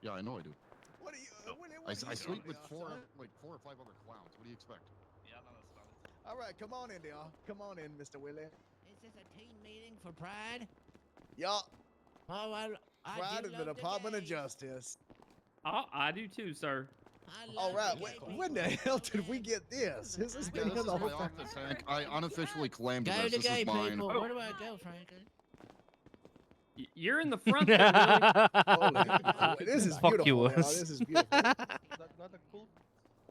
Yeah, I know I do. What are you? I sleep with four or five other clowns. What do you expect? Yeah, no, that's valid. All right, come on in there. Come on in, Mr. Willie. Is this a team meeting for Pride? Yup. Oh, I Pride do in the love Department of gays. Justice. Oh, I do too, sir. I All love right, the gay when the people. hell did we get this? This has Yeah, been this here is the my whole time. office, Hank. I unofficially claimed Go this. to This gay is mine. people. Oh. Where do I go, Franklin? You're in the front there, Willie. Holy, this is Fuck beautiful. you, Y'all. Wes. This is beautiful. Not a cool.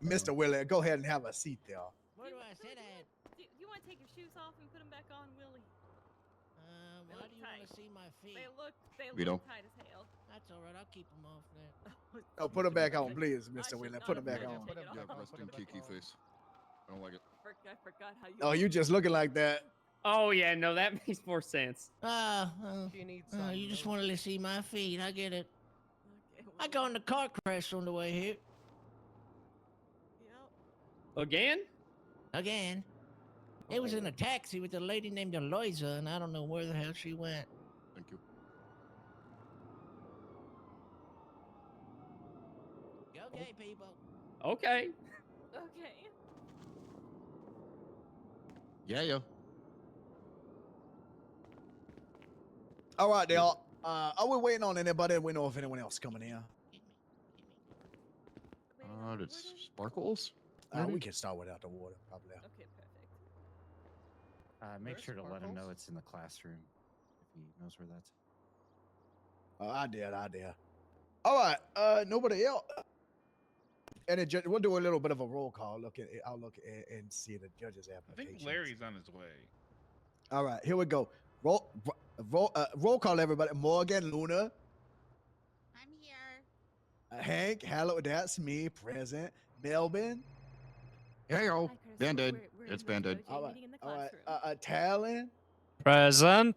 Mr. Willie, go ahead and have a seat there. Where do I sit at? Do you want to take your shoes off and put them back on, Willie? Why do you want to see my feet? They Vito. look tight as hell. That's all right. I'll keep them off there. Oh, put them back on, please, I Mr. should Willie. not Put them have back let on. you take it Yeah, off. resting Kiki face. I don't like it. I forgot how you. Oh, you just looking like that. Oh yeah, no, that makes more sense. She needs You just wanted to see my feet. I get it. Okay, I got in the car crash on the way here. Yep. Again? Again. It was in a taxi with a lady named Eloisa, and I don't know where the hell she went. Thank you. Go gay people. Okay. Okay. Yeah. All right, y'all. Are we waiting on anybody? We know if anyone else coming in. Wait, It's sparkles. We can start without the water, probably. Okay, perfect. Make Where's sure to let him know Sparkles? it's in the classroom if he knows where that's. I did. All right. Nobody else. And we'll do a little bit of a roll call. I'll look and see the judge's I application. think Larry's on his way. All right, here we go. Roll call, everybody. Morgan, Luna, I'm here. Hank. Hello, that's me. Present. Melvin. Yeah, yo. Hi, Chris. Band-Aid. We're It's in the Band-Aid. DOJ All right. meeting in the All right. classroom. Talon. Present.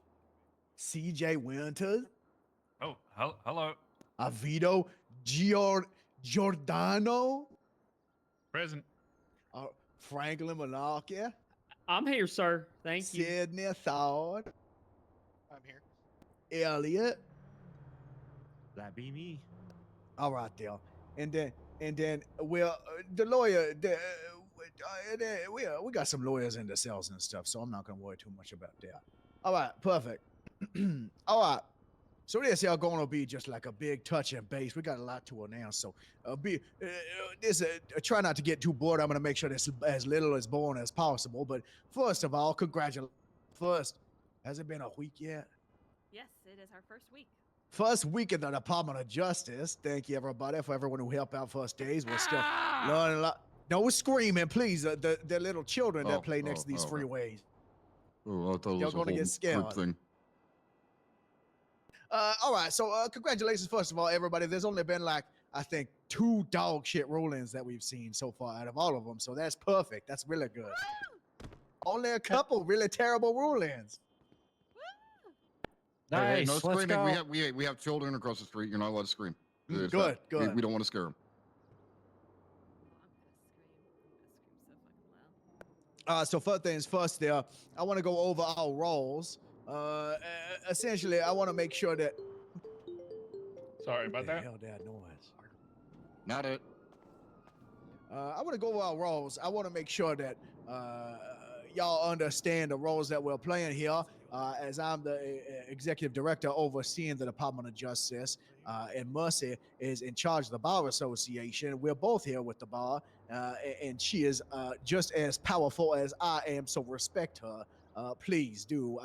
CJ Winters. Oh, hello. Vito Giordano. Present. Franklin Malarkey. I'm here, sir. Thank you. Sydney Thawd. I'm here. Elliot. That be me. All right, there. And then we'll the lawyer. We got some lawyers in the cells and stuff, so I'm not gonna worry too much about that. All right, perfect. All right. So this y'all gonna be just like a big touch and base. We got a lot to announce, so try not to get too bored. I'm gonna make sure this as little as boring as possible. But first of all, congratulations. First, has it been a week yet? Yes, it is our first week. First week in the Department of Justice. Thank you, everybody, for everyone who helped out first days. We're still learning a lot. No screaming, please. The little children that play next to these freeways. Oh, I thought it Y'all was a gonna whole get scared. group thing. All right, so congratulations, first of all, everybody. There's only been like, I think, 2 dog shit rulings that we've seen so far out of all of them. So that's perfect. That's really good. Only a couple really terrible rulings. Hey, Nice. no Let's screaming. go. We have children across the street. You're not allowed to scream. It's Good, not- good. We don't want to scare them. I'm gonna scream. I'm gonna scream so fucking loud. So first things first there, I want to go over our roles. Essentially, I want to make sure that... Sorry about What the that. hell that noise? Not it. I want to go over our roles. I want to make sure that y'all understand the roles that we're playing here. As I'm the executive director overseeing the Department of Justice, and Mercy is in charge of the Bar Association. We're both here with the bar, and she is just as powerful as I am, so respect her. Please do.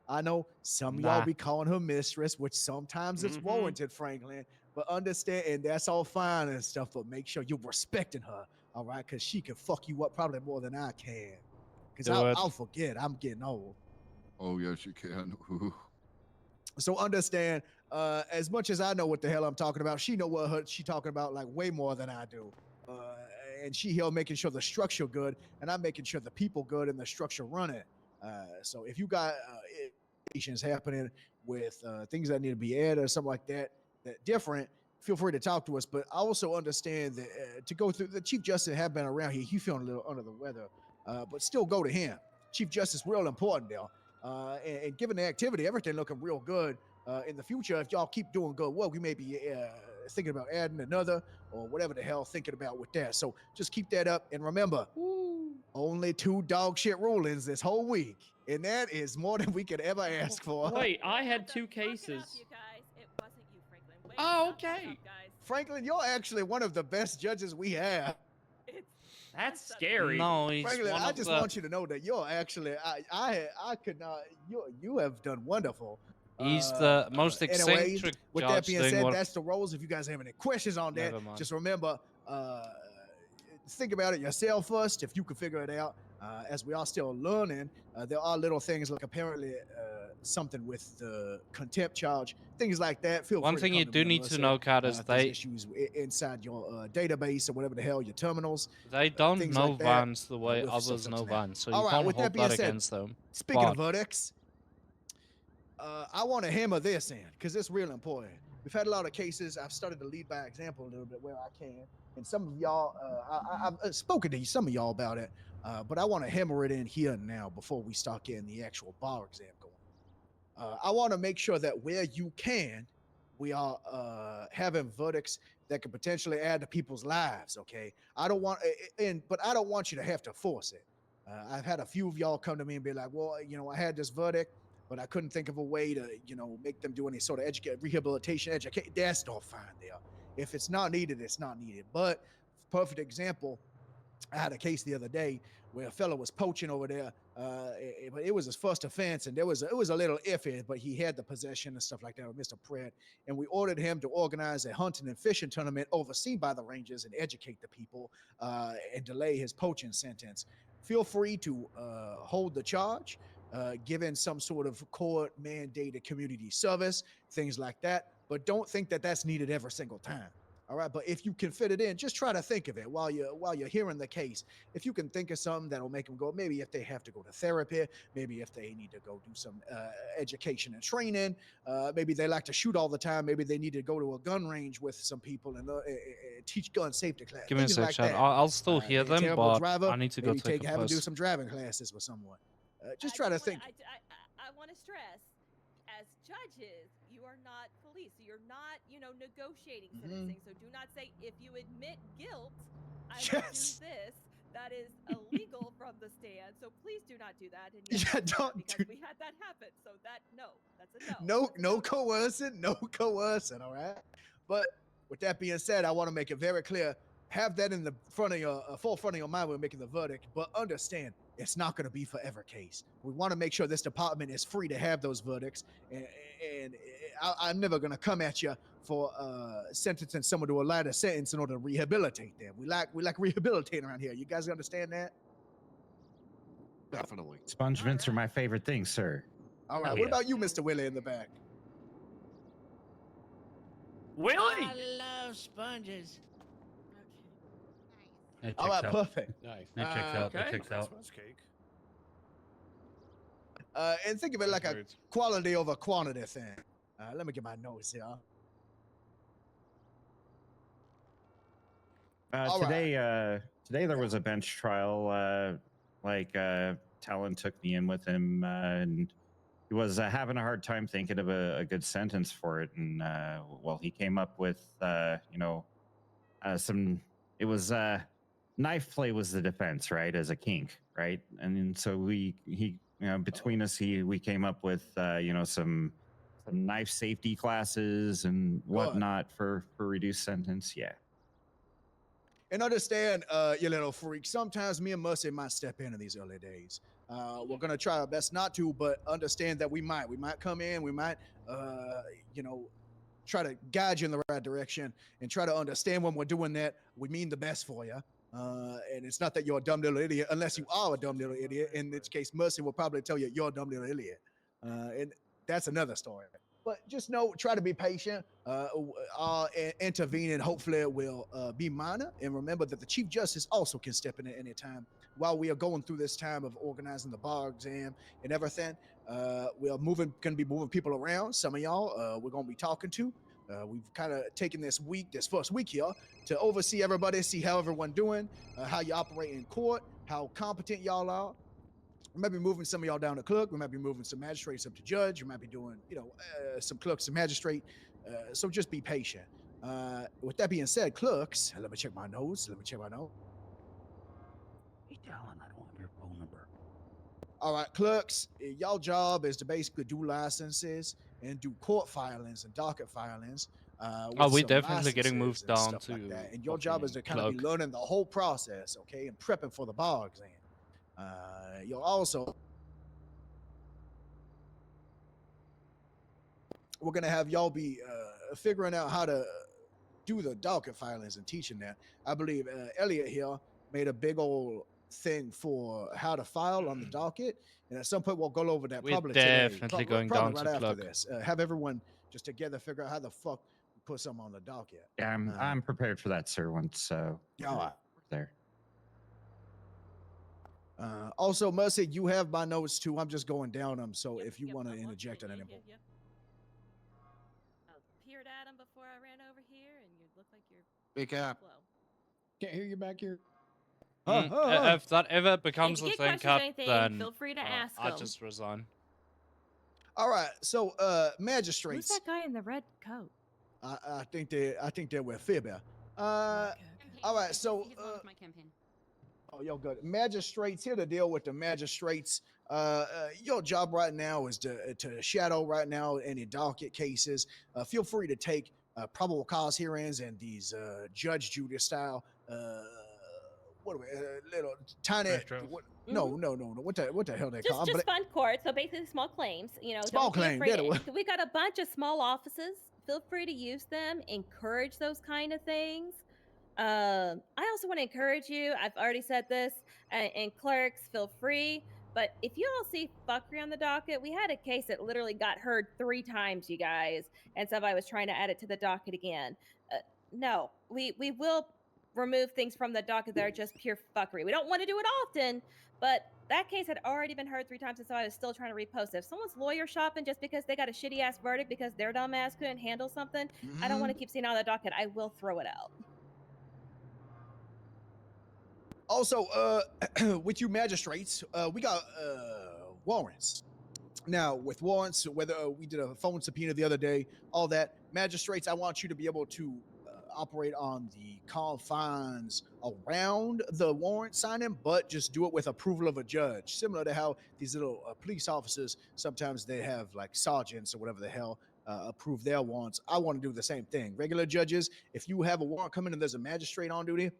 I know some of y'all Nah. be calling her mistress, which sometimes it's warranted, Franklin, but understand, and that's all fine and stuff, but make sure you're respecting her, all right? Because she can fuck you up probably more than I can. Because Do it. I'll forget. I'm getting old. Oh, yes, you can. So understand, as much as I know what the hell I'm talking about, she know what she talking about like way more than I do. And she here making sure the structure good, and I'm making sure the people good and the structure running. So if you got issues happening with things that need to be added or something like that, different, feel free to talk to us. But I also understand that to go through, the Chief Justice have been around here. He feeling a little under the weather, but still go to him. Chief Justice real important there. And given the activity, everything looking real good in the future. If y'all keep doing good work, we may be thinking about adding another or whatever the hell thinking about with that. So just keep that up. And remember, only 2 dog shit rulings this whole week. And that is more than we could ever ask for. Wait, I had Shut 2 the fuck it up, cases. you guys. It wasn't you, Franklin. Wait, Oh, shut the fuck okay. up, guys. Franklin, you're actually one of the best judges we have. It's That's Shut up. scary. No, he's Franklin, one I of just the. want you to know that you're actually I could not you have done wonderful. He's the most anyways, eccentric with that judge being doing said, what- that's the roles. If you guys have any questions on that, Never mind. just remember, think about it yourself first. If you can figure it out, as we are still learning, there are little things like apparently something with the contempt charge, things like that. Feel One free thing to you come do me, need to Melissa, know, Kat, is if there's they issues inside your database or whatever the hell, your terminals. don't things know like that, Vance the way with others stuff know such now. Vance, so All you right, can't with that hold being that said, against them. Speaking But- of verdicts, I want to hammer this in because it's real important. We've had a lot of cases. I've started to lead by example a little bit where I can. And some of y'all, I've spoken to some of y'all about it, but I want to hammer it in here now before we start getting the actual bar exam going. I want to make sure that where you can, we are having verdicts that could potentially add to people's lives. Okay, I don't want, but I don't want you to have to force it. I've had a few of y'all come to me and be like, well, I had this verdict, but I couldn't think of a way to, make them do any sort of rehabilitation, education. That's all fine there. If it's not needed, it's not needed. But perfect example, I had a case the other day where a fellow was poaching over there, but it was his first offense, and it was a little iffy, but he had the possession and stuff like that with Mr. Pratt, and we ordered him to organize a hunting and fishing tournament overseen by the Rangers and educate the people and delay his poaching sentence. Feel free to hold the charge, given some sort of court-mandated community service, things like that, but don't think that that's needed every single time. All right, but if you can fit it in, just try to think of it while you're hearing the case. If you can think of something that'll make them go, maybe if they have to go to therapy, maybe if they need to go do some education and training, maybe they like to shoot all the time, maybe they need to go to a gun range with some people and teach gun safety class. Give me a things sec, like Chad. that. I'll still hear They're a them, terrible but driver, I need to go maybe take a have them do piss. some driving classes with someone. Just I try to wanna- think. I want to stress, as judges, you are not police. So you're not, negotiating sentencing. So do not say, if you admit guilt, I will do Yes. this. That is illegal from the stand. So please do not do that. And Yeah, yes, don't because do- we had that happen. So that's a no. No, That's a no coercing, no coercing. All right. But with that being said, I want to make it very clear. Have that in the front of your forefront of your mind when making the verdict. But understand, it's not going to be forever case. We want to make sure this department is free to have those verdicts. And I'm never going to come at you for sentencing someone to a lighter sentence in order to rehabilitate them. We like rehabilitating around here. You guys understand that? Definitely. Sponge mints are my favorite thing, sir. All right. Hell What yeah. about you, Mr. Willie, in the back? Willie! I love sponges. Okay. It All right, checks out. perfect. It checks out. Okay. It checks out. And think of it like a Birds. quality over quantity thing. Let me get my notes here. All right. Today there was a bench trial. Talon took me in with him, and he was having a hard time thinking of a good sentence for it. And he came up with some. It was knife play was the defense, right, as a kink, right? And so we between us we came up with some knife safety classes and whatnot for reduced sentence. Yeah. And understand, you little freak, sometimes me and Mercy might step in these early days. We're going to try our best not to, but understand that we might come in, we might, try to guide you in the right direction and try to understand when we're doing that, we mean the best for you. And it's not that you're a dumb little idiot, unless you are a dumb little idiot, in which case Mercy will probably tell you you're a dumb little idiot. And that's another story. But just know, try to be patient. Intervening, hopefully, it will be minor. And remember that the Chief Justice also can step in at any time. While we are going through this time of organizing the bar exam and everything, we are going to be moving people around. Some of y'all we're going to be talking to. We've kind of taken this first week here, to oversee everybody, see how everyone doing, how you operate in court, how competent y'all are. We might be moving some of y'all down to clerk. We might be moving some magistrates up to judge. We might be doing, some clerks to magistrate. So just be patient. With that being said, clerks, let me check my notes. Hey, Talon, I don't have your phone number. All right, clerks, y'all job is to basically do licenses and do court filings and docket filings. Oh, with we some definitely getting licenses moved and down stuff like to that. And your job is to kind of be clerk. learning the whole process, okay, and prepping for the bar exam. You'll also, we're gonna have y'all be figuring out how to do the docket filings and teaching that. I believe Elliot here made a big old thing for how to file on the docket, and at some point we'll go over that We're probably today. definitely going down right to after clerk. this. Have everyone just together figure out how the fuck we put something on the docket. Yeah, I'm prepared for that, sir. Once all right. there. Also, Mercy, you have my notes too. I'm just going down them, so if you want to interject at any point. I peered at him before I ran over here, and you look like you're Big cap. slow. Can't hear you back here. If that ever becomes If a you get thing, questions or Cap, anything, then feel free to ask I them. just resign. All right, so Who's magistrates. that guy in the red coat? I think they're with Fibber. All right, so my campaign. oh, yo, good. Magistrates, here to deal with the magistrates. Your job right now is to shadow right now any docket cases. Feel free to take probable cause hearings and these Judge Judy style. What are we? Little tiny. What, no. What the hell they call? Just fun court. So basically, small claims. You know, Small don't be claim, afraid. that it was. We got a bunch of small offices. Feel free to use them. Encourage those kind of things. I also want to encourage you. I've already said this, and clerks, feel free. But if you all see fuckery on the docket, we had a case that literally got heard 3 times, you guys, and somebody was trying to add it to the docket again. No, we will remove things from the docket that are just pure fuckery. We don't want to do it often, but that case had already been heard 3 times, and so I was still trying to repost it. If someone's lawyer shopping just because they got a shitty ass verdict because their dumb ass couldn't handle something, I don't want to keep seeing it on the docket. I will throw it out. Also, with you magistrates, we got warrants. Now, with warrants, whether we did a phone subpoena the other day, all that, magistrates, I want you to be able to operate on the confines around the warrant signing, but just do it with approval of a judge. Similar to how these little police officers, sometimes they have like sergeants or whatever the hell approve their warrants. I want to do the same thing. Regular judges, if you have a warrant coming and there's a magistrate on duty,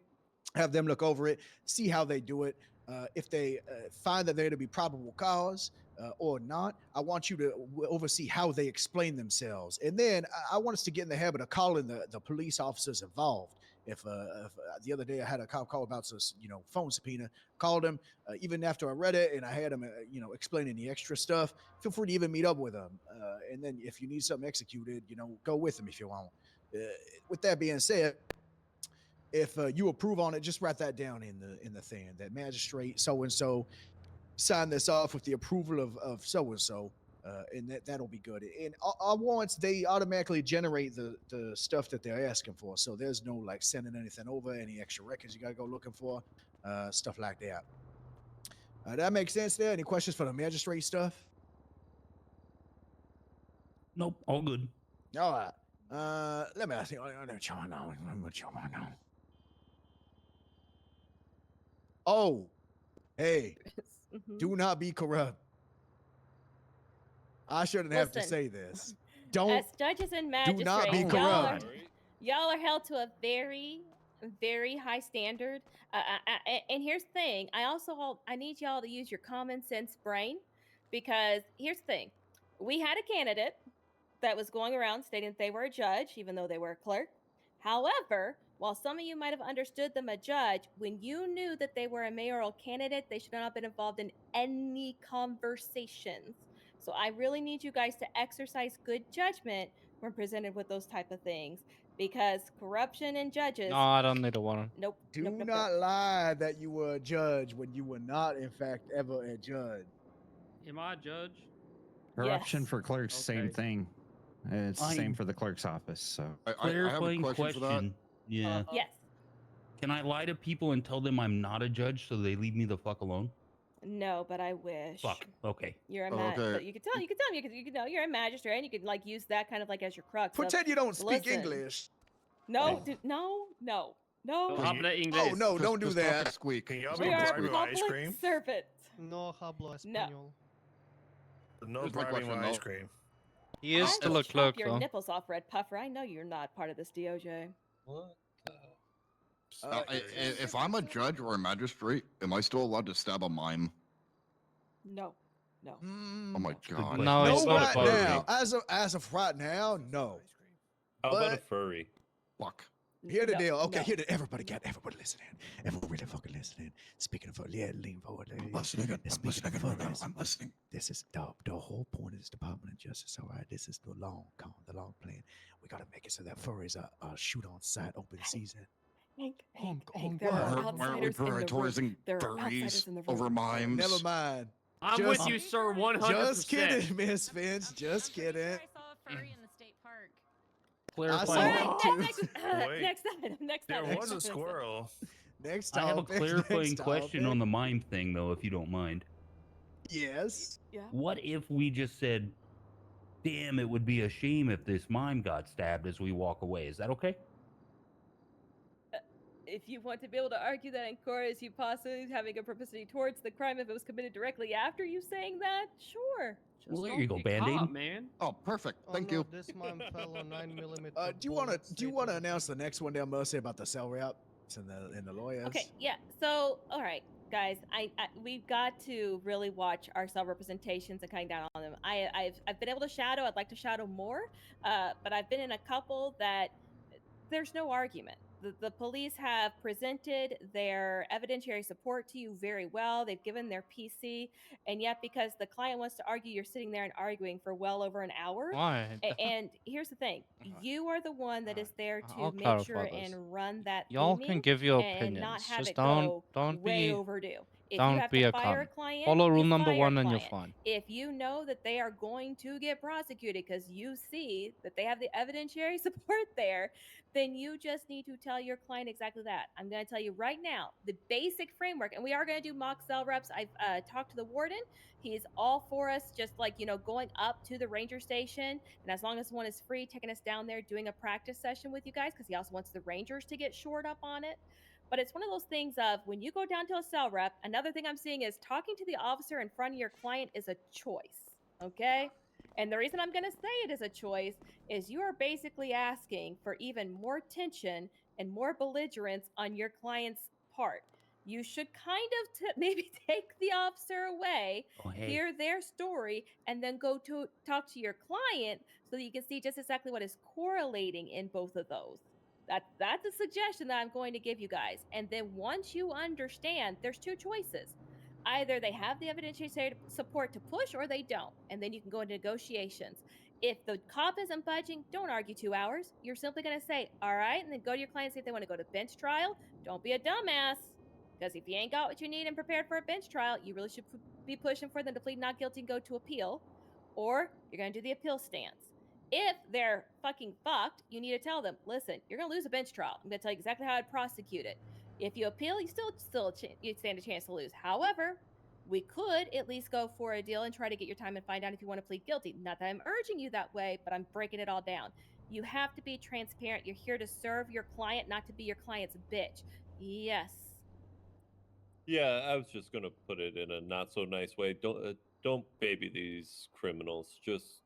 have them look over it, see how they do it. If they find that there to be probable cause or not, I want you to oversee how they explain themselves. And then I want us to get in the habit of calling the police officers involved. If the other day I had a cop call about this, phone subpoena, called him even after I read it, and I had him, explaining the extra stuff. Feel free to even meet up with them. And then if you need something executed, go with them if you want. With that being said, if you approve on it, just write that down in the thing. That magistrate so and so sign this off with the approval of so and so, and that'll be good. And our warrants, they automatically generate the stuff that they're asking for. So there's no like sending anything over, any extra records you gotta go looking for, stuff like that. That makes sense there. Any questions for the magistrate stuff? Nope, all good. All right. Let me ask you. Oh, hey, do not be corrupt. I shouldn't have to say this. Don't. As judges and magistrates, do not be corrupt. Y'all are held to a very, very high standard. And here's the thing. I need y'all to use your common sense brain, because here's the thing. We had a candidate that was going around stating that they were a judge, even though they were a clerk. However, while some of you might have understood them a judge, when you knew that they were a mayoral candidate, they should not have been involved in any conversations. So I really need you guys to exercise good judgment when presented with those type of things, because corruption in judges. No, I don't need a warrant. Nope. Do nope, not lie that you were a judge when you were not, in fact, ever a judge. Am I a judge? Corruption for clerks, same Okay. thing. It's the same for the clerk's office. So I have a Clarifying question for that. Yeah. Yes. Can I lie to people and tell them I'm not a judge so they leave me the fuck alone? No, but I wish. Fuck. Okay. You're a Okay. You can tell them you can know you're a magistrate, and you can like use that kind of like as your crux. Pretend you don't speak listen. English. No, no, no, no. Habla Oh inglés. no, don't do Just talk and that. squeak. Can y'all Just We be talk and are bribing squeak. with ice public cream? servants. No hablo No. español. No Here's my bribing question, with though. ice cream. He is I still will a chop clerk, your though. nipples off, Red Puffer. I know you're not part of this DOJ. What? Now, if I'm a judge or a magistrate, am I still allowed to stab a mime? No, no. Oh my Good god. No, No, it's not a right furry. now. As of right now, no. How about a But furry? Fuck. here the No, deal. Okay, no. here the everybody listening. Everybody fucking listening. Speaking of yeah, lean forward. I'm listening. Furries, I'm listening. this is the whole point of this Department of Justice. All right, this is the long plan. We gotta make it so that furries are shoot on sight, open season. Hank, there are Why aren't we outsiders in the room. prioritizing There are outsiders furries in the room. over mimes? Never mind. I'm Just- with you, sir, 100%. Just kidding, Miss Finch. Just kidding. I saw a furry in the state park. I saw All Clarify. it right, too. next item. Next There item. was a squirrel. Next I have a topic. clarifying next question topic. on the mime thing, though, if you don't mind. Yes. Yeah. What if we just said, damn, it would be a shame if this mime got stabbed as we walk away? Is that okay? If you want to be able to argue that in court as you possibly having a propensity towards the crime if it was committed directly after you saying that, sure. Just Well, there don't you go, be Band-Aid. caught, man. Oh, perfect. Oh, Thank no, you. This mime fell on 9mm. Do you want to announce the next one there, Mercy, about the cell rep and the lawyers? Okay, yeah. So, all right, guys, we've got to really watch our self representations and cutting down on them. I've been able to shadow. I'd like to shadow more, but I've been in a couple that there's no argument. The police have presented their evidentiary support to you very well. They've given their PC, and yet because the client wants to argue, you're sitting there and arguing for well over an hour. Why? And here's the thing: you are the one that is there to I'll make sure clarify this. and run that. Y'all theming can give your and not opinions. have Just it go don't way be overdue. If don't you have be to a fire a cunt. client, Follow rule you number fire a 1 and you're client. fine. If you know that they are going to get prosecuted because you see that they have the evidentiary support there, then you just need to tell your client exactly that. I'm going to tell you right now the basic framework, and we are going to do mock cell reps. I've talked to the warden. He's all for us, just like, going up to the ranger station. And as long as one is free, taking us down there, doing a practice session with you guys, because he also wants the rangers to get shored up on it. But it's one of those things of when you go down to a cell rep, another thing I'm seeing is talking to the officer in front of your client is a choice. Okay? And the reason I'm going to say it is a choice is you are basically asking for even more tension and more belligerence on your client's part. You should kind of maybe take the officer away, Oh, hey. hear their story, and then go to talk to your client so that you can see just exactly what is correlating in both of those. That's a suggestion that I'm going to give you guys. And then once you understand, there's two choices. Either they have the evidentiary support to push or they don't. And then you can go into negotiations. If the cop isn't budging, don't argue 2 hours. You're simply going to say, all right, and then go to your client and see if they want to go to bench trial. Don't be a dumbass. Because if you ain't got what you need and prepared for a bench trial, you really should be pushing for them to plead not guilty and go to appeal. Or you're going to do the appeal stance. If they're fucking fucked, you need to tell them, listen, you're going to lose a bench trial. I'm going to tell you exactly how I'd prosecute it. If you appeal, you you'd stand a chance to lose. However, we could at least go for a deal and try to get your time and find out if you want to plead guilty. Not that I'm urging you that way, but I'm breaking it all down. You have to be transparent. You're here to serve your client, not to be your client's bitch. Yes. Yeah, I was just gonna put it in a not so nice way. Don't baby these criminals. Just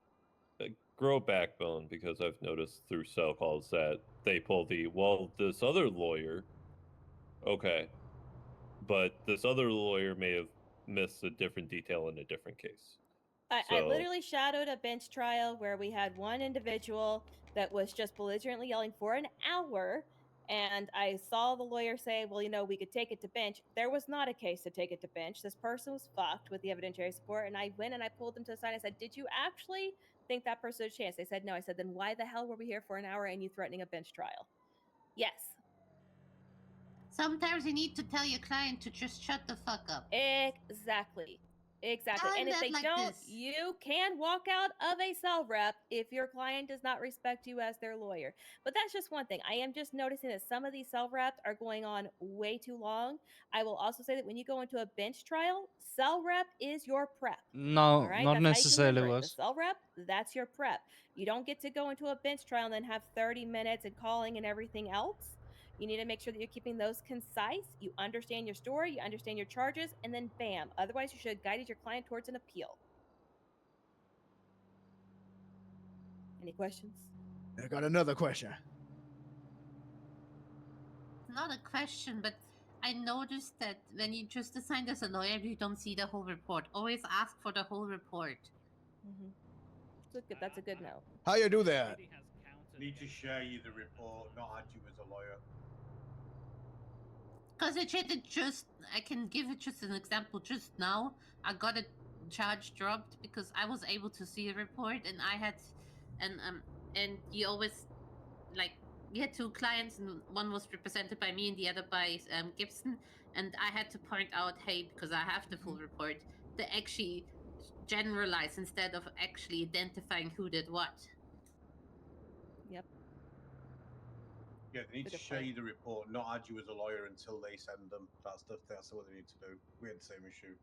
grow a backbone, because I've noticed through cell calls that they pull this other lawyer. Okay, but this other lawyer may have missed a different detail in a different case. I literally shadowed a bench trial where we had one individual that was just belligerently yelling for an hour. And I saw the lawyer say, well, we could take it to bench. There was not a case to take it to bench. This person was fucked with the evidentiary support. And I went and I pulled them to the side. I said, did you actually think that person had a chance? They said, no. I said, then why the hell were we here for an hour and you threatening a bench trial? Yes. Sometimes you need to tell your client to just shut the fuck up. Exactly. Tell And if them they like don't, this. you can walk out of a cell rep if your client does not respect you as their lawyer. But that's just one thing. I am just noticing that some of these cell reps are going on way too long. I will also say that when you go into a bench trial, cell rep is your prep. No, All right? not That's how you can necessarily remember it. was. The cell rep, that's your prep. You don't get to go into a bench trial and then have 30 minutes and calling and everything else. You need to make sure that you're keeping those concise. You understand your story, you understand your charges, and then bam. Otherwise, you should have guided your client towards an appeal. Any questions? I got another question. Not a question, but I noticed that when you just assigned as a lawyer, you don't see the whole report. Always ask for the whole report. Mm-hmm. That's a good note. How you do that? Need to share you the report, not add you as a lawyer. Because I can give it just an example. Just now, I got a charge dropped because I was able to see a report, and I had, and you always, like, we had two clients, and one was represented by me and the other by Gibson, and I had to point out, hey, because I have the full report, to actually generalize instead of actually identifying who did what. Yep. Yeah, they need to share you the report, not add you as a lawyer until they send them. That's what they need to do. We had the same issue.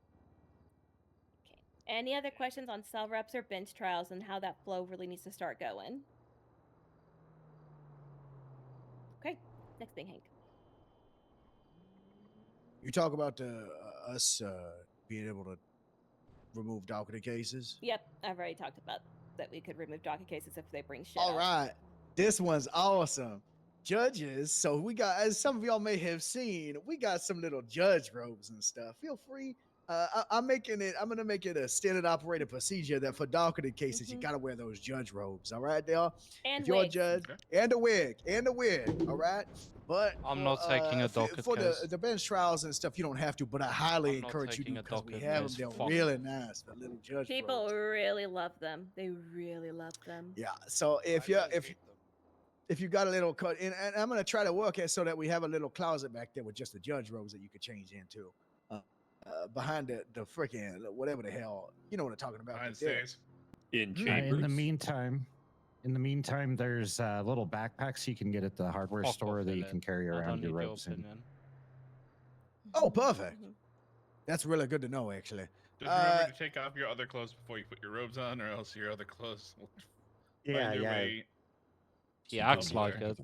Okay. Any other questions on cell reps or bench trials and how that flow really needs to start going? Okay. Next thing, Hank. You talk about us being able to remove docket cases. Yep, I've already talked about that we could remove docket cases if they bring shit All up. right, this one's awesome. Judges, so we got, as some of y'all may have seen, we got some little judge robes and stuff. Feel free. I'm gonna make it a standard operating procedure that for docketed cases, you gotta wear those judge robes. All right, Dale? And if you're wigs. a judge, and a wig, all right? But I'm not taking a docket for case. the bench trials and stuff, you don't have to, but I highly I'm not encourage you to taking a because we docket have them. case. They're Fuck. really nice, the little judge People robes. really love them. They really love them. Yeah. So if you got a little cut in, and I'm gonna try to work it so that we have a little closet back there with just the judge robes that you could change into, behind the freaking whatever the hell, you know what I'm talking about. Behind right there. stairs. In chambers. In the meantime, there's little backpacks you can get at the hardware Fuck store off, that you innit? can carry I don't around your need your ropes in. opinion. Oh, perfect. That's really good to know, actually. Just remember to take off your other clothes before you put your robes on, or else your other clothes will find their way. He acts like it.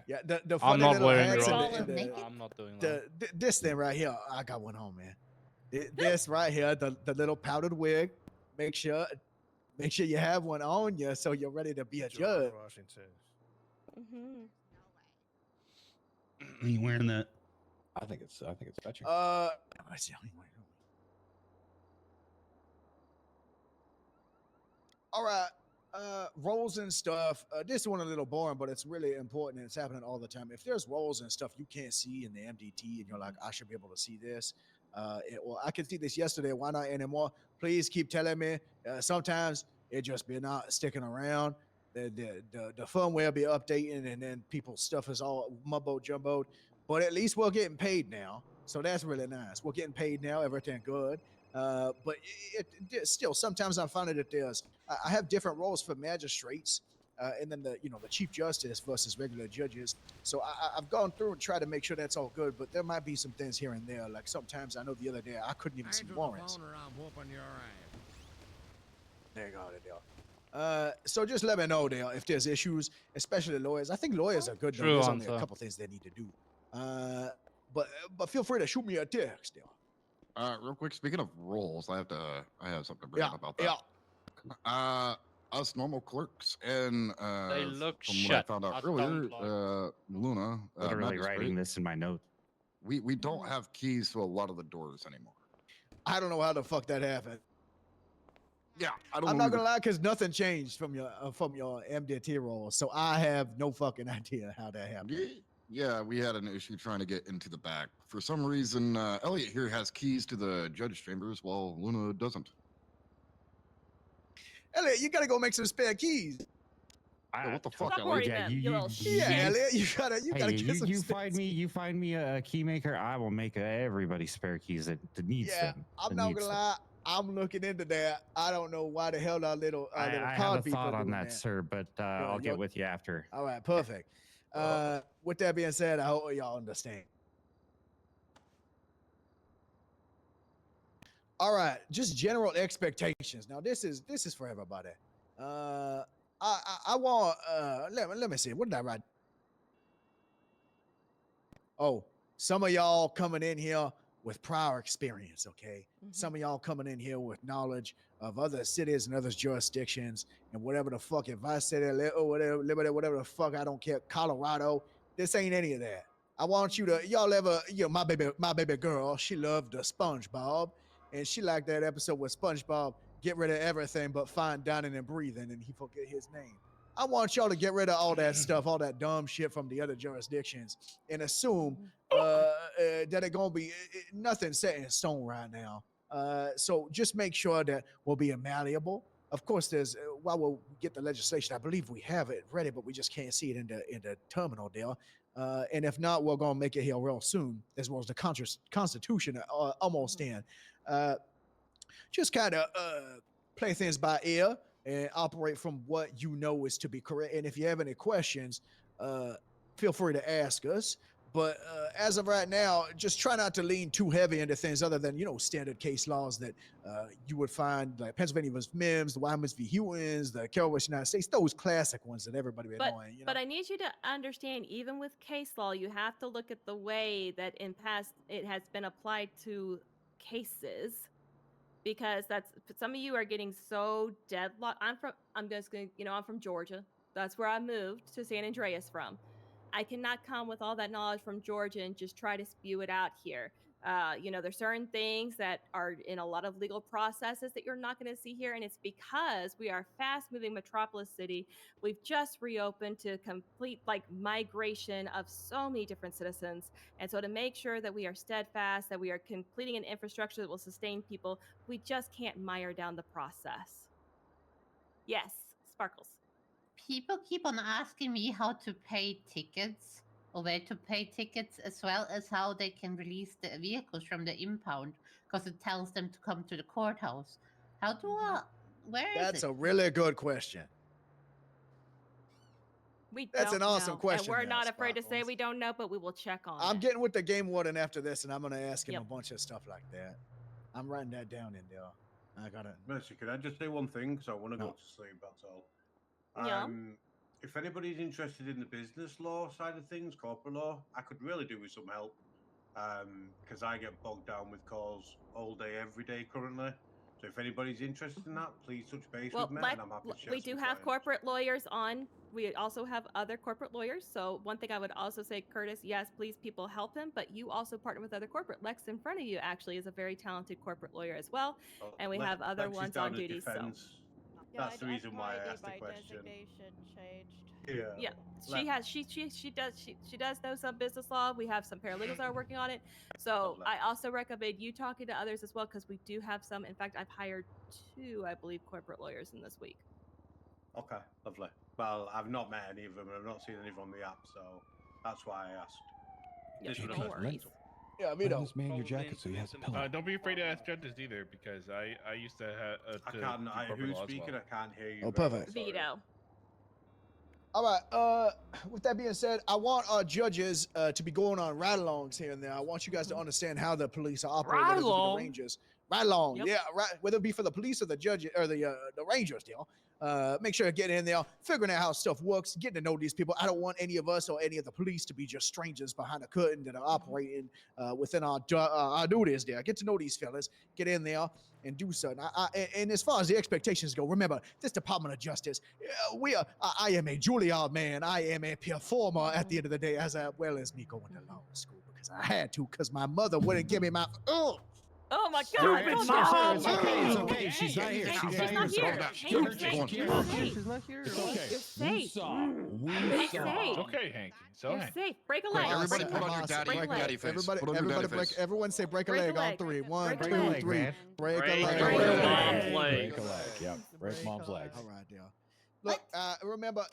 Yeah, the I'm funny not little wearing hats robes. and I'm not doing that. this thing right here, I got one home, man. This right here, the little powdered wig. Make sure you have one on you so you're ready to be a judge. Washington. Mm-hmm. Are you wearing that? I think it's fetching. All right. Roles and stuff. This is one a little boring, but it's really important and it's happening all the time. If there's roles and stuff you can't see in the MDT and you're like, I should be able to see this. Well, I could see this yesterday. Why not anymore? Please keep telling me. Sometimes it just be not sticking around. The firmware be updating and then people's stuff is all mumbo jumboed. But at least we're getting paid now. So that's really nice. We're getting paid now. Everything good. But it still, sometimes I'm finding that I have different roles for magistrates, and then the chief justice versus regular judges. So I've gone through and tried to make sure that's all good. But there might be some things here and there. Like sometimes I know the other day I couldn't even see warrants. There you go, Dale. So just let me know, Dale, if there's issues, especially lawyers. I think lawyers are good. True There's only a answer. couple things they need to do. But feel free to shoot me a text, Dale. Real quick, speaking of roles, I have something to bring up about that. Yeah. Us normal clerks and They look from what I shit. found out I earlier, don't Luna, Literally magistrate, writing this in my note. we don't have keys to a lot of the doors anymore. I don't know how the fuck that happened. Yeah, I don't I'm know not gonna either. lie, because nothing changed from your MDT role, so I have no fucking idea how that happened. Yeah, we had an issue trying to get into the back. For some reason, Elliot here has keys to the judge chambers, while Luna doesn't. Elliot, you gotta go make some spare keys. What the fuck, Stop Elliot? hoarding them, you little Yeah, shit. Elliot, you gotta Hey, get some you spare find me a key maker. I will make everybody spare keys that needs Yeah, them. I'm that not needs gonna them. lie. I'm looking into that. I don't know why the hell our little I little have card a people thought on doing that, sir, but I'll get you're- with you after. All right, perfect. With that being said, I hope y'all understand. All right, just general expectations. Now, this is for everybody. I want let me see. What did I write? Oh, some of y'all coming in here with prior experience, okay? Some of y'all coming in here with knowledge of other cities and other jurisdictions and whatever the fuck. If I say that, or whatever the fuck, I don't care. Colorado, this ain't any of that. I want you to, y'all ever, my baby girl, she loved the SpongeBob, and she liked that episode with SpongeBob get rid of everything but fine dining and breathing, and he forget his name. I want y'all to get rid of all that stuff, all that dumb shit from the other jurisdictions, and assume that it gonna be nothing set in stone right now. So just make sure that we'll be malleable. Of course, there's while we'll get the legislation, I believe we have it ready, but we just can't see it in the terminal there. And if not, we're gonna make it here real soon, as well as the Constitution almost in. Just kind of play things by ear and operate from what you know is to be correct. And if you have any questions, feel free to ask us. But as of right now, just try not to lean too heavy into things other than, standard case laws that you would find, like Pennsylvania v. Mims, the Wyoming v. Hewins, the Carroll v. United States, those classic ones that everybody been knowing. But I need you to understand, even with case law, you have to look at the way that in past it has been applied to cases. Because some of you are getting so deadlocked. I'm from Georgia. That's where I moved to San Andreas from. I cannot come with all that knowledge from Georgia and just try to spew it out here. There's certain things that are in a lot of legal processes that you're not going to see here. And it's because we are a fast moving metropolis city. We've just reopened to complete migration of so many different citizens. And so to make sure that we are steadfast, that we are completing an infrastructure that will sustain people, we just can't mire down the process. Yes, Sparkles. People keep on asking me how to pay tickets or where to pay tickets, as well as how they can release the vehicles from the impound, because it tells them to come to the courthouse. How do where is it? That's a really good question. That's an awesome question. And we're not afraid to say we don't know, but we will check on it. I'm getting with the game warden after this, and I'm going to ask him a bunch of stuff like that. I'm writing that down in there. I got it. Mercy, can I just say one thing? Because I want to go to sleep, that's all. Yeah. If anybody's interested in the business law side of things, corporate law, I could really do with some help. Because I get bogged down with calls all day, every day currently. So if anybody's interested in that, please touch base with me, and I'm happy to share we do have corporate lawyers on. We also have other corporate lawyers. So one thing I would also say, Curtis, yes, please, people help him, but you also partner with other corporate. Lex in front of you actually is a very talented corporate lawyer as well, and we have other ones on duty. So that's the reason why I asked the question. Yeah, she does know some business law. We have some paralegals that are working on it. So I also recommend you talking to others as well, because we do have some. In fact, I've hired 2, I believe, corporate lawyers in this week. Okay, lovely. Well, I've not met any of them, and I've not seen any from the app, so that's why I asked. Yeah, no worries. Yeah, me this man your jacket so he has a pillow. Don't be afraid to ask judges either, because I used to have. I can't. Who's speaking? I can't hear you. Oh, perfect. Vito. All right. With that being said, I want our judges to be going on ride-alongs here and there. I want you guys to understand how the police are operating. Ride-along? The Rangers. Ride-along. Yep. Yeah, right. Whether it be for the police or the judges or the Rangers, deal. Make sure to get in there, figuring out how stuff works, getting to know these people. I don't want any of us or any of the police to be just strangers behind a curtain that are operating within our duties there. Get to know these fellas, get in there and do so. And as far as the expectations go, remember, this Department of Justice, I am a Juilliard man. I am a performer at the end of the day, as well as Nico went to law school because I had to, because my mother wouldn't give me my... Oh my God! It's okay. She's not here. She's not here. She's not here. You're safe. It's okay, Hank. You're safe. Break a leg. Everybody put on your daddy face. Everyone say break a leg on 3. 1, 2, 3. Break a leg. Mom's leg. Break a leg. Yep. Break mom's legs. All right, dear. Look, remember,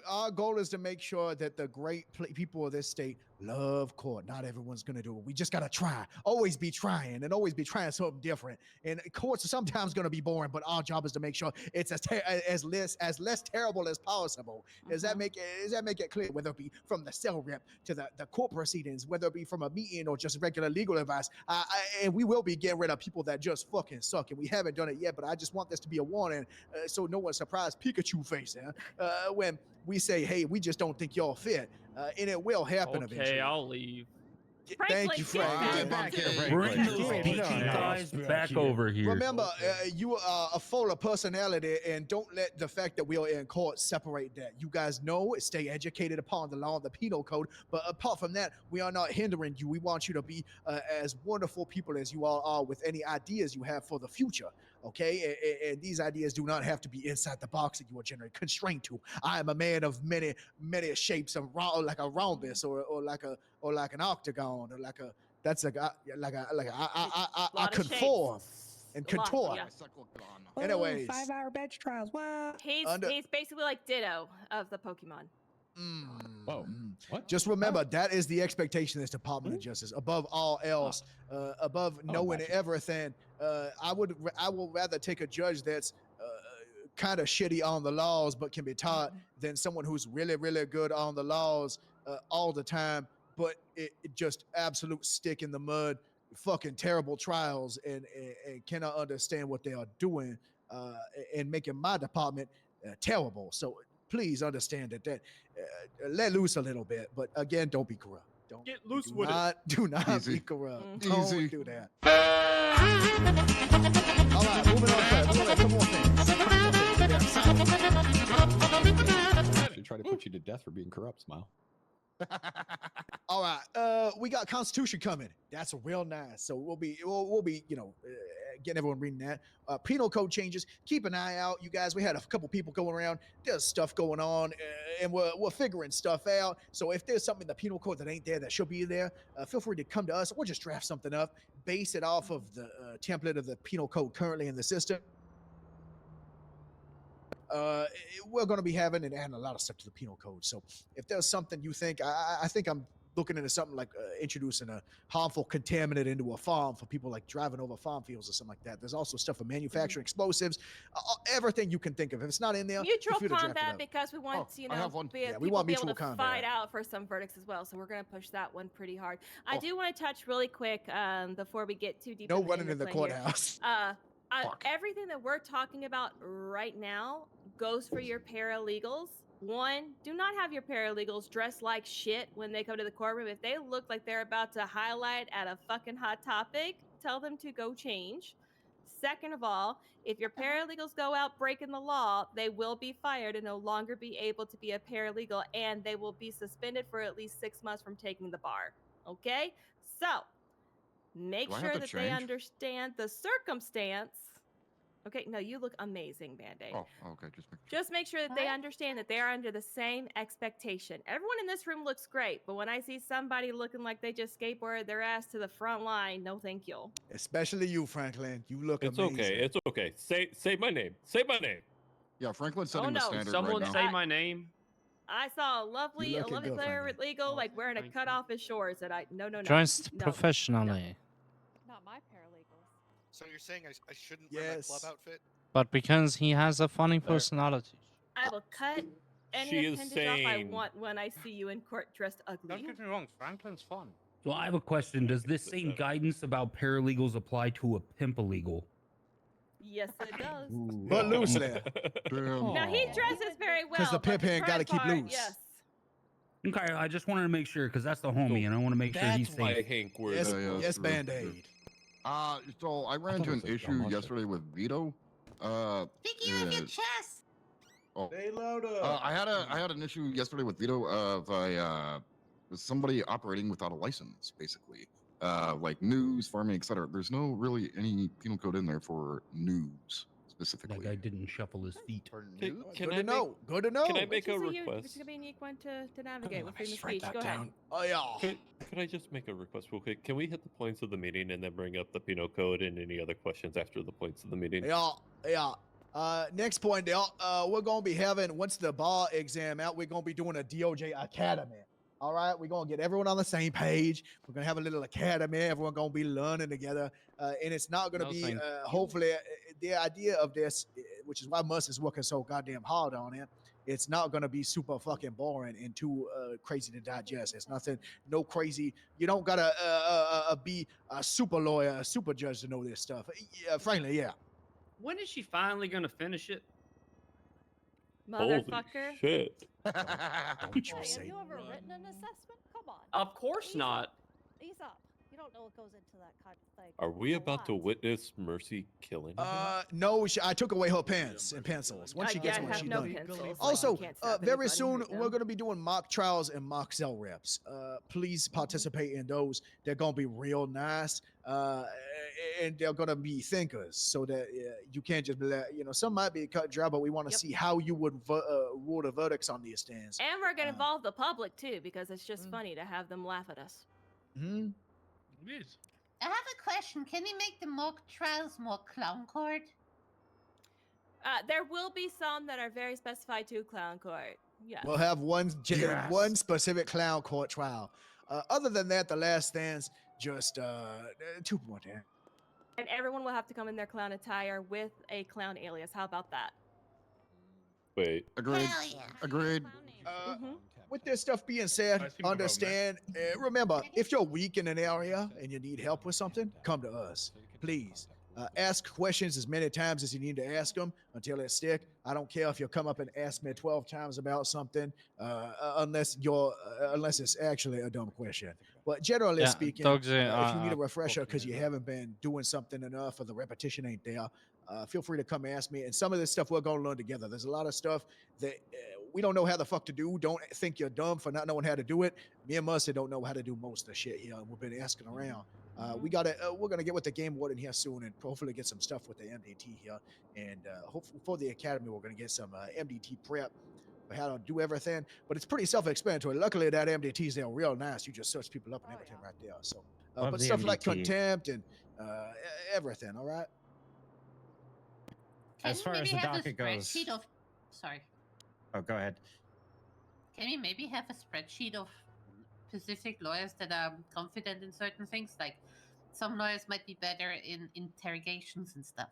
our goal is to make sure that the great people of this state love court. Not everyone's gonna do it. We just gotta try. Always be trying, and always be trying something different. And courts are sometimes gonna be boring, but our job is to make sure it's as less terrible as possible. Does that make it clear? Whether it be from the cell rep to the court proceedings, whether it be from a meeting or just regular legal advice. And we will be getting rid of people that just fucking suck, and we haven't done it yet. But I just want this to be a warning, so no one's surprised Pikachu face when we say, hey, we just don't think y'all fit, and it will happen eventually. Okay, I'll leave. Thank you, Frank. Bring those peachy guys back over here. Remember, you are full of personality, and don't let the fact that we are in court separate that. You guys know, stay educated upon the law and the penal code, but apart from that, we are not hindering you. We want you to be as wonderful people as you all are with any ideas you have for the future, okay? And these ideas do not have to be inside the box that you are generally constrained to. I am a man of many shapes, like a rhombus or like an octagon, or like a I conform and contort. Anyways, 5-hour bench trials. What? He's basically like Ditto of the Pokemon. Whoa. What? Just remember, that is the expectation of this Department of Justice. Above all else, above knowing everything, I will rather take a judge that's kind of shitty on the laws but can be taught than someone who's really, really good on the laws all the time, but it just absolute stick in the mud, fucking terrible trials, and cannot understand what they are doing, and making my department terrible. So please understand that let loose a little bit, but again, don't be corrupt. Don't get loose with it. Do not Easy. be corrupt. Easy. Don't do that. All right, moving on. Should try to put you to death for being corrupt, Smile. All right, we got Constitution coming. That's real nice. So we'll be getting everyone reading that. Penal code changes. Keep an eye out, you guys. We had a couple people going around. There's stuff going on, and we're figuring stuff out. So if there's something in the penal code that ain't there that should be there, feel free to come to us. We'll just draft something up, base it off of the template of the penal code currently in the system. We're going to be having and adding a lot of stuff to the penal code. So if there's something you think, I think I'm looking into something like introducing a harmful contaminant into a farm for people like driving over farm fields or something like that. There's also stuff for manufacturing explosives, everything you can think of. If it's not in there, mutual feel free to draft it combat, up. because we want I have one. Yeah, we people want to be able mutual to combat. fight out for some verdicts as well. So we're going to push that one pretty hard. I do want to touch really quick before we get too deep. No running in the courthouse. Everything that we're talking about right now goes for your paralegals. One, do not have your paralegals dress like shit when they come to the courtroom. If they look like they're about to highlight at a fucking hot topic, tell them to go change. Second of all, if your paralegals go out breaking the law, they will be fired and no longer be able to be a paralegal, and they will be suspended for at least 6 months from taking the bar. Okay? So, make Do I have sure to that they change? understand the circumstance. Okay, no, you look amazing, Band-Aid. Oh, okay. Just make sure that they understand that they are under the same expectation. Everyone in this room looks great, but when I see somebody looking like they just skateboarded their ass to the front line, no thank you. Especially you, Franklin. You look It's amazing. okay. It's okay. Say my name. Say my name. Yeah, Franklin's setting the no. standard Someone right now. say my name. I saw a lovely looking good, paralegal like wearing a thank cut you. off his shorts, and no. Dressed No. professionally. Not my paralegals. So you're saying I shouldn't wear wear my club outfit? But because he has a funny personality. I will cut any She is appendage off I saying- want when I see you in court dressed ugly. Don't get me wrong, Franklin's fun. So I have a question. Does this same guidance about paralegals apply to a pimp illegal? Yes, it does. But loosely. Damn. Now he dresses very well. 'Cause the but pimp hand gotta front keep part, loose. Yes. Okay, I just wanted to make sure because that's the homie, and I want to make sure he's That's why safe. Hank wears Yes, the yeah, yes, true. Band-Aid. So I ran thought into it an was a issue dumb yesterday with Vito. Speaking of your yeah. chest. Oh, Say louder. I had an issue yesterday with Vito of with somebody operating without a license, basically. Like news, farming, etc. There's no really any penal code in there for news specifically. That guy didn't shuffle his feet. Can Good I to know. Good to know. Can I make a Which is request? a unique one to navigate with freedom of just write speech. that Go ahead. down. Oh yeah. Could I just make a request real quick? Can we hit the points of the meeting and then bring up the penal code and any other questions after the points of the meeting? Yeah. Next point, we're gonna be having once the bar exam out, we're gonna be doing a DOJ academy. All right, we're gonna get everyone on the same page. We're gonna have a little academy. Everyone gonna be learning together, and it's not gonna No, be thank hopefully the idea of this, which is why Mus is working so goddamn hard on it. It's not gonna be super fucking boring and too crazy to digest. It's nothing, no crazy. You don't gotta be a super lawyer, a super judge to know this stuff. Frankly, yeah. When is she finally gonna finish it? Motherfucker. Holy shit. Don't you Hey, have say you ever run. written an assessment? Come on. Of course Ease not. Up. Ease up. You don't know what goes into that kind of thing. Are we It's a about to lot. witness Mercy killing him? No, I took away her pens and pencils. Once she gets I one, have she's no done. pencils. Also, I can't stop very anybody soon right now. we're going to be doing mock trials and mock cell reps. Please participate in those. They're going to be real nice, and they're going to be thinkers, so that you can't just be like, some might be cut and dry, but we want to Yep. see how you would rule the verdicts on these things. And we're gonna involve the public too, because it's just funny to have them laugh at us. Hmm. Yes. I have a question. Can we make the mock trials more clown court? There will be some that are very specified to clown court. Yeah. We'll have one specific clown court trial. Other than that, the last stands just 2 more damn. And everyone will have to come in their clown attire with a clown alias. How about that? Wait. Agreed. Hell yeah. Agreed. With this stuff being said, understand, remember, if you're weak in an area and you need help with something, come to us. Please. Ask questions as many times as you need to ask them until they stick. I don't care if you come up and ask me 12 times about something, unless it's actually a dumb question. But generally Yeah, speaking, Dogsy, if you need a refresher because you haven't been doing something enough or the repetition ain't there, feel free to come ask me. And some of this stuff we're going to learn together. There's a lot of stuff that we don't know how the fuck to do. Don't think you're dumb for not knowing how to do it. Me and Mercy don't know how to do most of the shit here. We've been asking around. We're gonna get with the game warden here soon and hopefully get some stuff with the MDT here. And hopefully for the academy, we're gonna get some MDT prep for how to do everything. But it's pretty self-explanatory. Luckily, that MDT is there real nice. You just search people up and everything right there. So, Love but the stuff like MDT. contempt and everything. All right. As far as the docket goes. Spreadsheet of, sorry. Oh, go ahead. Can we maybe have a spreadsheet of specific lawyers that are confident in certain things? Like some lawyers might be better in interrogations and stuff.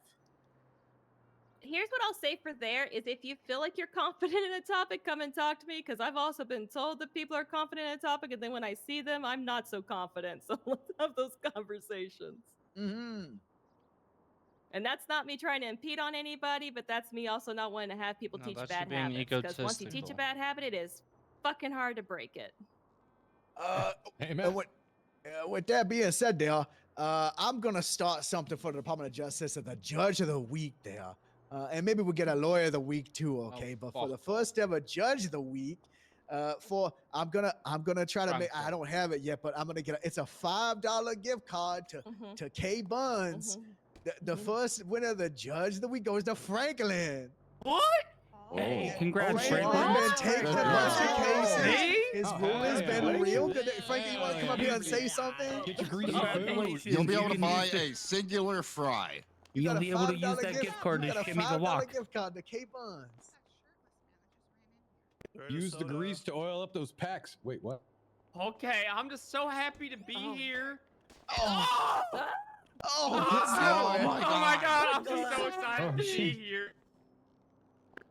Here's what I'll say for there is if you feel like you're confident in a topic, come and talk to me, because I've also been told that people are confident in a topic, and then when I see them, I'm not so confident. So let's have those conversations. Mm-hmm. And that's not me trying to impede on anybody, but that's me also not wanting to have people No, teach that's bad you being habits. Because once you teach a egotistical. bad habit, it is fucking hard to break it. And with that being said, there, I'm gonna start something for the Department of Justice as the Judge of the Week there, and maybe we'll get a Lawyer of the Week too. Okay, but for the first ever Judge of the Week, I'm gonna try to make. I don't have it yet, but I'm gonna get. It's a $5 gift card to K Buns. The first winner of the Judge of the Week goes to Franklin. What? Hey, congrats, Franklin's Franklin. been taking a bunch of cases. Me? His ruling's been real good. Franklin, you want to come up here and say something? Get your greasy Congratulations. You'll be able to You can buy use the- a singular fry. You'll got a be able to use $5 that gift card you to got a shimmy the $5 walk. gift card to K Buns. Use the grease to oil up those packs. Wait, what? Okay, I'm just so happy to be here. Oh, Oh no. my god, I'm just so excited Oh, to be shit. here.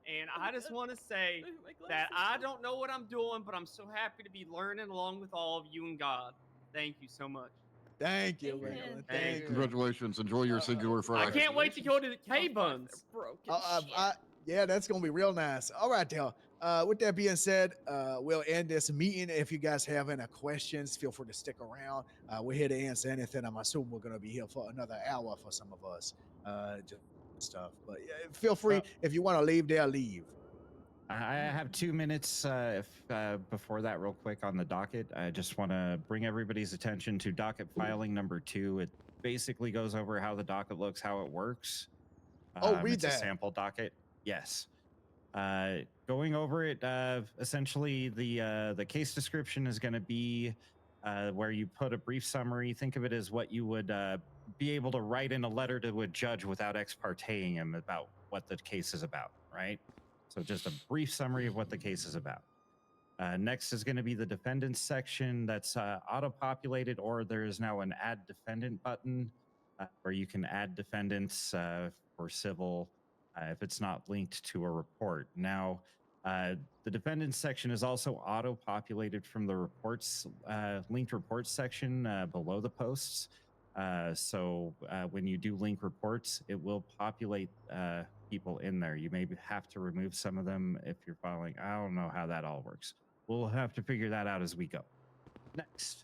And I just want to say that I don't know what I'm doing, but I'm so happy to be learning along with all of you and God. Thank you so much. Thank you, Amen. Franklin. Thank Thank you. Congratulations. Enjoy your singular fry. I can't wait to go to the K-Buns. Yeah, that's gonna be real nice. All right, Dale. With that being said, we'll end this meeting. If you guys have any questions, feel free to stick around. We're here to answer anything. I'm assuming we're gonna be here for another hour for some of us. Just stuff. But yeah, feel free if you want to leave there, leave. I have 2 minutes before that real quick on the docket. I just want to bring everybody's attention to docket filing number 2. It basically goes over how the docket looks, how it works. Read it's that. a sample docket. Yes. Going over it, essentially the case description is going to be where you put a brief summary. Think of it as what you would be able to write in a letter to a judge without ex parteing him about what the case is about, right? So just a brief summary of what the case is about. Next is going to be the defendants section that's auto-populated, or there is now an add defendant button where you can add defendants for civil if it's not linked to a report. Now, the defendants section is also auto-populated from the reports, linked reports section below the posts. So when you do link reports, it will populate people in there. You may have to remove some of them if you're filing. I don't know how that all works. We'll have to figure that out as we go. Next,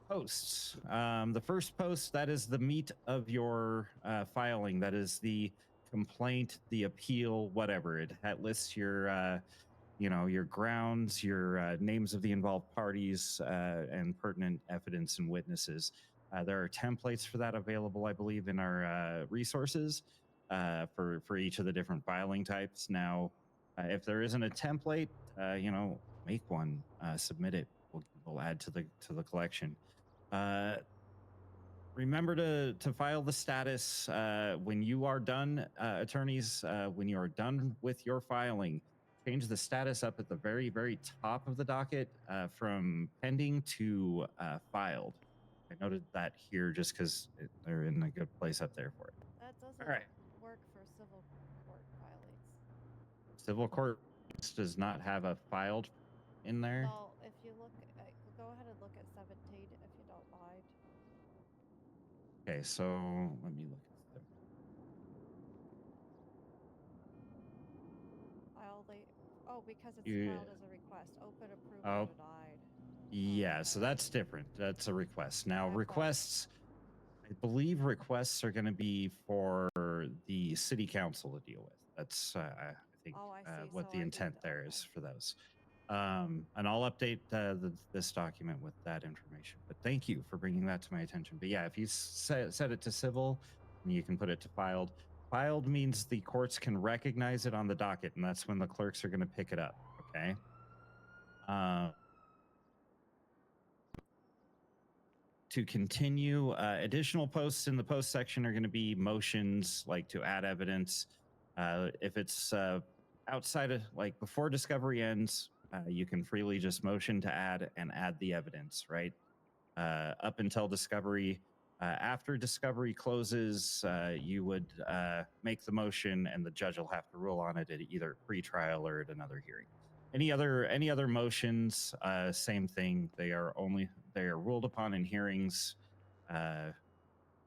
posts. The first post, that is the meat of your filing. That is the complaint, the appeal, whatever. It lists your, your grounds, your names of the involved parties, and pertinent evidence and witnesses. There are templates for that available, I believe, in our resources for each of the different filing types. Now, if there isn't a template, make one, submit it. We'll add to the collection. Remember to file the status when you are done, attorneys. When you are done with your filing, change the status up at the very, very top of the docket from pending to filed. I noted that here just because they're in a good place up there for it. That doesn't All right. work for civil court filings. Civil court does not have a filed in there. No, if you look, go ahead and look at 17 if you don't mind. Okay, so let me look at them. Because it's Yeah. filed as a request. Open, approved, Oh. or denied. Yeah, so that's different. That's a request. Now, requests, I believe requests are going to be for the city council to deal with. That's, I think, what the intent there is for those. And I'll update this document with that information. But thank you for bringing that to my attention. But yeah, if you set it to civil, and you can put it to filed. Filed means the courts can recognize it on the docket, and that's when the clerks are going to pick it up. Okay. To continue, additional posts in the post section are going to be motions, like to add evidence. If it's outside of, like, before discovery ends, you can freely just motion to add the evidence, right? Up until discovery. After discovery closes, you would make the motion, and the judge will have to rule on it at either pre-trial or at another hearing. Any other motions, same thing. They are ruled upon in hearings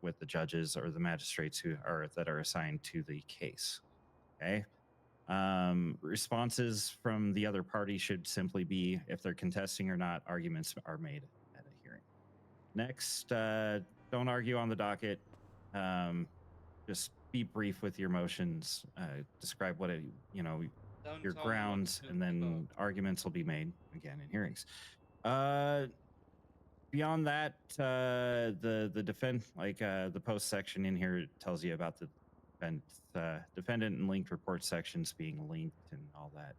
with the judges or the magistrates that are assigned to the case. Okay. Responses from the other party should simply be, if they're contesting or not, arguments are made at a hearing. Next, don't argue on the docket. Just be brief with your motions. Describe what your grounds, and then arguments will be made again in hearings. Beyond that, the post section in here tells you about the defendant and linked report sections being linked and all that.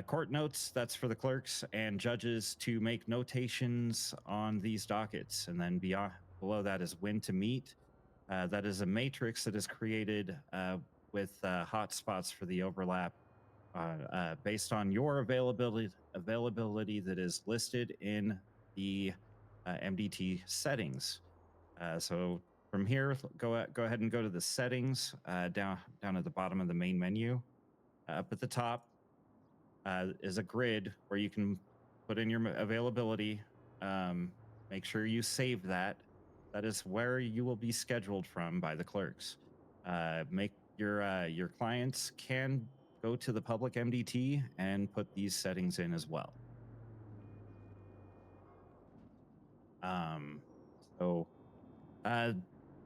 Court notes, that's for the clerks and judges to make notations on these dockets. And then below that is when to meet. That is a matrix that is created with hotspots for the overlap based on your availability that is listed in the MDT settings. So from here, go ahead and go to the settings down at the bottom of the main menu. Up at the top is a grid where you can put in your availability. Make sure you save that. That is where you will be scheduled from by the clerks. Make your clients can go to the public MDT and put these settings in as well.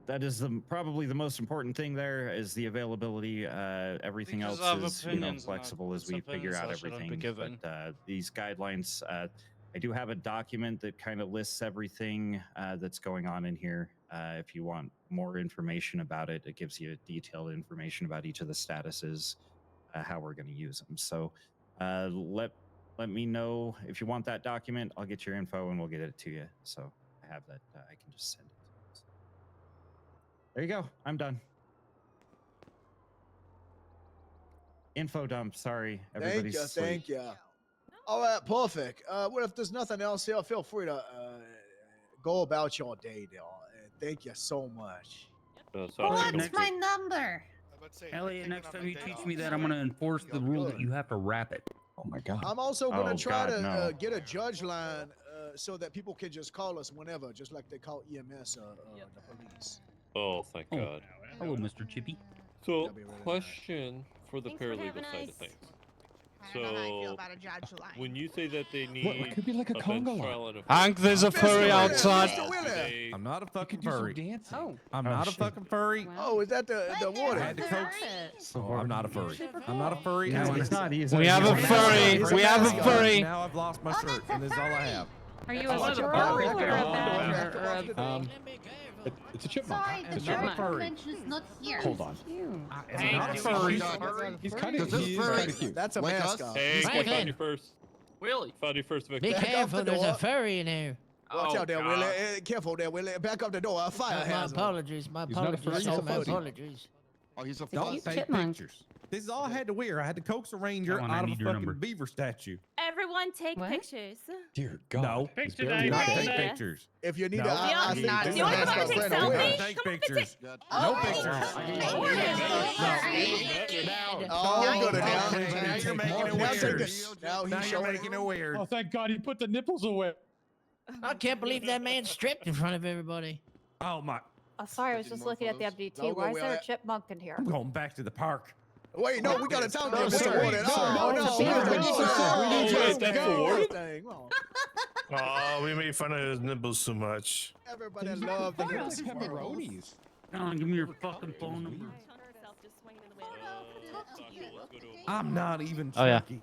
That is probably the most important thing. There is the availability. Everything else is flexible as we figure out everything. But these guidelines, I do have a document that kind of lists everything that's going on in here. If you want more information about it, it gives you detailed information about each of the statuses, how we're going to use them. So let me know if you want that document. I'll get your info and we'll get it to you. So I have that. I can just send it. There you go. I'm done. Info dump. Sorry, everybody's asleep. Thank you. No, All right, perfect. Well, if there's nothing else here, feel free to go about your day, there. Thank you so much. What's my number? Elliot, next time you teach me that, I'm going to enforce the rule that you have to wrap it. Oh my god. I'm also going to Oh, try God, to no. get a judge line so that people can just call us whenever, just like they call EMS the police. Oh, thank Oh. God. Hello, Mr. Chippy. So, That'd be really question for the Thanks for paralegal having side of us. things. I don't know how I feel So, about a judge line. when you say that they need What, it could be like a bench conga trial line. and a Hank, there's a Mr. furry Willis, outside. Mr. Willis. they- I'm not a You fucking could do some furry. dancing. Oh, I'm Oh, not a shit. fucking furry. Oh, is that the What? water? I had to coax. So Oh, I'm not a furry. I'm not a furry. No, and he's not. He's We have a he's furry. He's a We have a mascot. furry. Now I've lost my shirt, and this is all I have. are you That's a what the squirrel ball- or a Oh, badger? Or a... It's a chipmunk. Sorry, the It's not a jury furry. convention is not here. Hold on. It's Hey, not a do we furry. use furry? He's kind Does of this furry- cute. That's a Like us? mascot. Hey, Franklin. found you first. Willie. Found you first, Be Victor. Back up careful, the there's door. a furry in there. Watch Oh, out there, God. Willie. Careful there, Willie. Back up the door. A fire My hazard. apologies. My He's not a apologies. furry, sir, he's a my fuzzy. apologies. Oh, he's a Don't fuzz. take chipmunk. pictures. This is all I had to wear. I had to coax a ranger Talon, I out of a need your fucking number. beaver statue. Everyone take What? pictures. Dear God. No. Picture He's day. Do not Yeah. take Yeah. pictures. If you need No. a, I Yeah. think Not this do you is wanna a come and mascot take friend of selfies? Willie. Don't take Come on, pictures. Gotcha. No Oh, pictures. Oh, Now good you're now. making Now you're making it Now take weird. it. Now Now he's you're showing making it weird. Oh, thank God he put the nipples away. I can't believe that man stripped in front of everybody. Oh my. Oh, sorry, I was Did just more looking at the photos? MDT. Don't Why go is there a with chipmunk in here? I'm going back to the park. Wait, no, we gotta talk to No, Mr. sir. Warden. No, Oh, no, no, sir. no, No, no, sir. We need no, you no, to no, go. this thing. Come on. Oh, we made fun of his nipples so much. Everybody love the Photos nipples. of nipples. Pepperonis. Talon, give me your fucking phone number. Herself just swinging in the wind. I'm not even Oh, yeah. tricky.